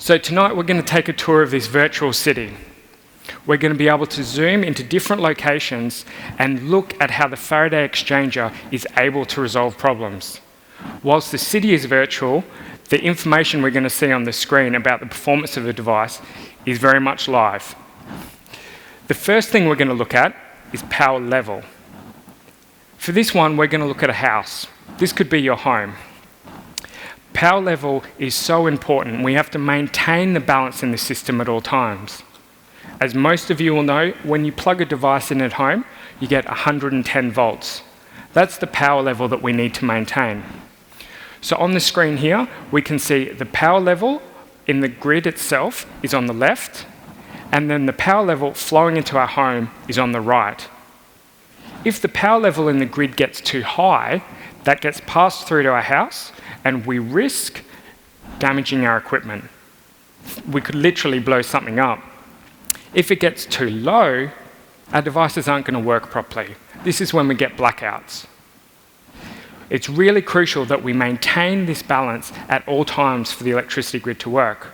So tonight we're going to take a tour of this virtual city. We're going to be able to zoom into different locations and look at how the Faraday Exchanger is able to resolve problems. Whilst the city is virtual, the information we're going to see on the screen about the performance of the device is very much live. The first thing we're going to look at is power level. For this one, we're going to look at a house. This could be your home. Power level is so important. We have to maintain the balance in the system at all times. As most of you will know, when you plug a device in at home, you get 110 volts. That's the power level that we need to maintain. So on the screen here, we can see the power level in the grid itself is on the left, and then the power level flowing into our home is on the right. If the power level in the grid gets too high, that gets passed through to our house, and we risk damaging our equipment. We could literally blow something up. If it gets too low, our devices aren't going to work properly. This is when we get blackouts. It's really crucial that we maintain this balance at all times for the electricity grid to work.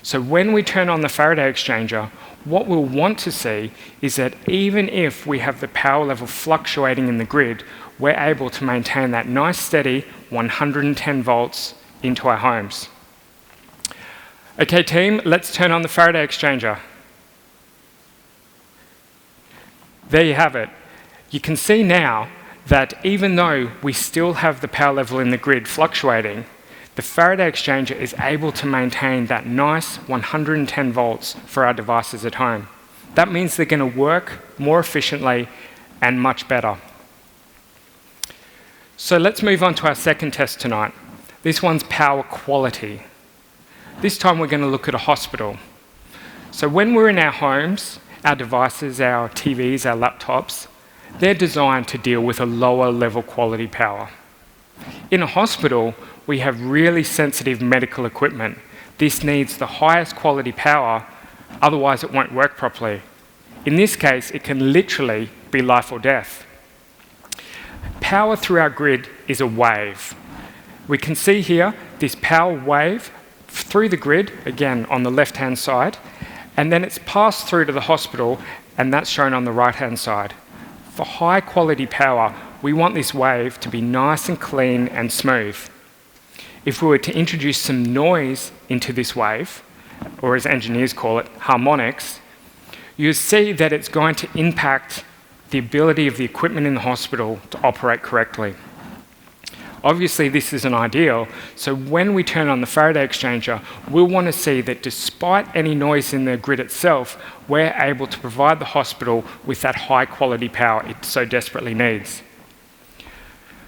So when we turn on the Faraday Exchanger, what we'll want to see is that even if we have the power level fluctuating in the grid, we're able to maintain that nice steady 110 volts into our homes. Okay team, let's turn on the Faraday Exchanger. There you have it. You can see now that even though we still have the power level in the grid fluctuating, the Faraday Exchanger is able to maintain that nice 110 volts for our devices at home. That means they're going to work more efficiently and much better. So let's move on to our second test tonight. This one's power quality. This time we're going to look at a hospital. So when we're in our homes, our devices, our TVs, our laptops, they're designed to deal with a lower level quality power. In a hospital, we have really sensitive medical equipment. This needs the highest quality power, otherwise it won't work properly. In this case, it can literally be life or death. Power through our grid is a wave. We can see here this power wave through the grid, again on the left-hand side, and then it's passed through to the hospital, and that's shown on the right-hand side. For high quality power, we want this wave to be nice and clean and smooth. If we were to introduce some noise into this wave, or as engineers call it, harmonics, you see that it's going to impact the ability of the equipment in the hospital to operate correctly. Obviously, this isn't ideal, so when we turn on the Faraday Exchanger, we'll want to see that despite any noise in the grid itself, we're able to provide the hospital with that high quality power it so desperately needs.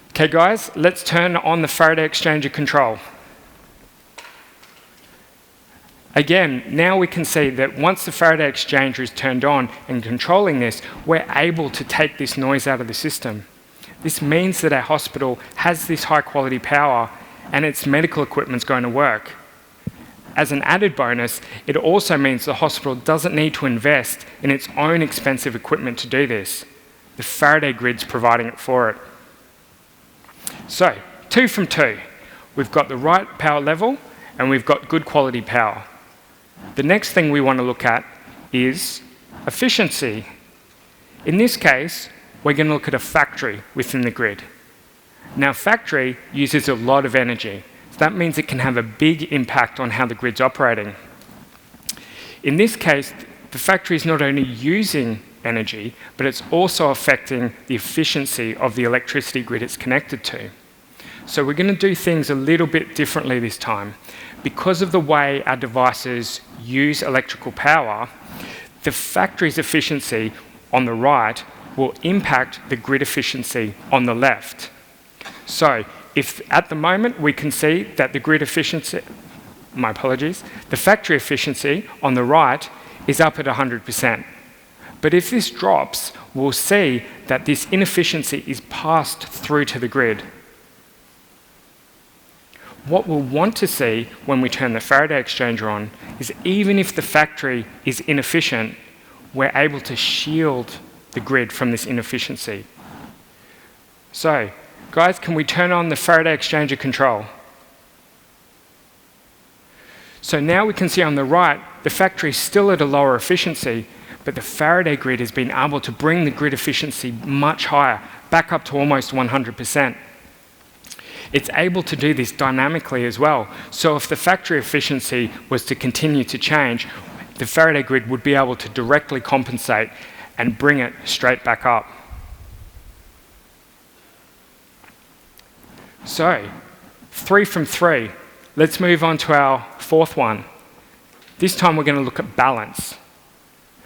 Okay guys, let's turn on the Faraday Exchanger control. Again, now we can see that once the Faraday Exchanger is turned on and controlling this, we're able to take this noise out of the system. This means that our hospital has this high quality power and its medical equipment's going to work. As an added bonus, it also means the hospital doesn't need to invest in its own expensive equipment to do this. The Faraday grid's providing it for it. So, 2 from 2. We've got the right power level and we've got good quality power. The next thing we want to look at is efficiency. In this case, we're going to look at a factory within the grid. Now, factory uses a lot of energy. So that means it can have a big impact on how the grid's operating. In this case, the factory is not only using energy, but it's also affecting the efficiency of the electricity grid it's connected to. So we're going to do things a little bit differently this time. Because of the way our devices use electrical power, the factory's efficiency on the right will impact the grid efficiency on the left. So if at the moment we can see that the grid efficiency, the factory efficiency on the right is up at 100%. But if this drops, we'll see that this inefficiency is passed through to the grid. What we'll want to see when we turn the Faraday Exchanger on is even if the factory is inefficient, we're able to shield the grid from this inefficiency. So, guys, can we turn on the Faraday Exchanger control? So now we can see on the right, the factory is still at a lower efficiency, but the Faraday grid has been able to bring the grid efficiency much higher, back up to almost 100%. It's able to do this dynamically as well. So if the factory efficiency was to continue to change, the Faraday grid would be able to directly compensate and bring it straight back up. So, 3 from 3. Let's move on to our fourth one. This time we're going to look at balance.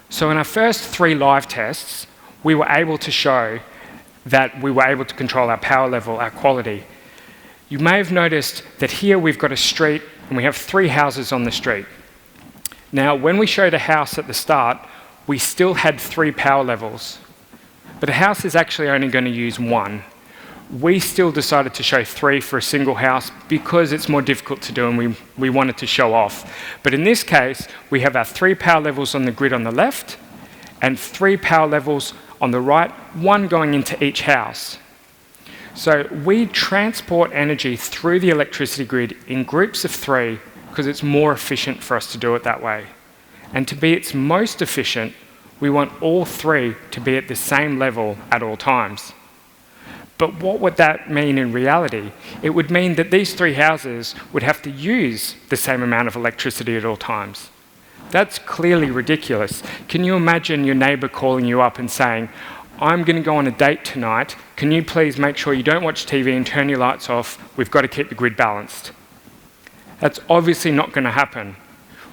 So in our first 3 live tests, we were able to show that we were able to control our power level, our quality. You may have noticed that here we've got a street and we have 3 houses on the street. Now, when we showed a house at the start, we still had 3 power levels, but a house is actually only going to use 1. We still decided to show 3 for a single house because it's more difficult to do and we wanted to show off. But in this case, we have our 3 power levels on the grid on the left and 3 power levels on the right, 1 going into each house. So we transport energy through the electricity grid in groups of 3 because it's more efficient for us to do it that way. And to be its most efficient, we want all 3 to be at the same level at all times. But what would that mean in reality? It would mean that these 3 houses would have to use the same amount of electricity at all times. That's clearly ridiculous. Can you imagine your neighbour calling you up and saying, I'm going to go on a date tonight. Can you please make sure you don't watch TV and turn your lights off? We've got to keep the grid balanced. That's obviously not going to happen.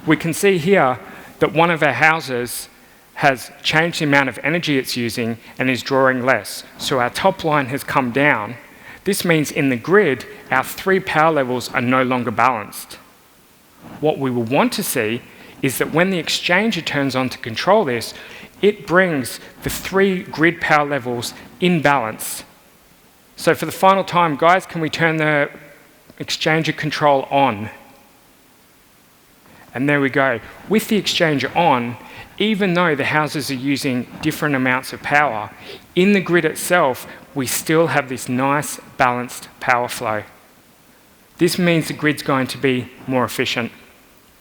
We can see here that one of our houses has changed the amount of energy it's using and is drawing less. So our top line has come down. This means in the grid, our 3 power levels are no longer balanced. What we will want to see is that when the exchanger turns on to control this, it brings the 3 grid power levels in balance. So for the final time, guys, can we turn the exchanger control on? And there we go. With the exchanger on, even though the houses are using different amounts of power, in the grid itself, we still have this nice balanced power flow. This means the grid's going to be more efficient.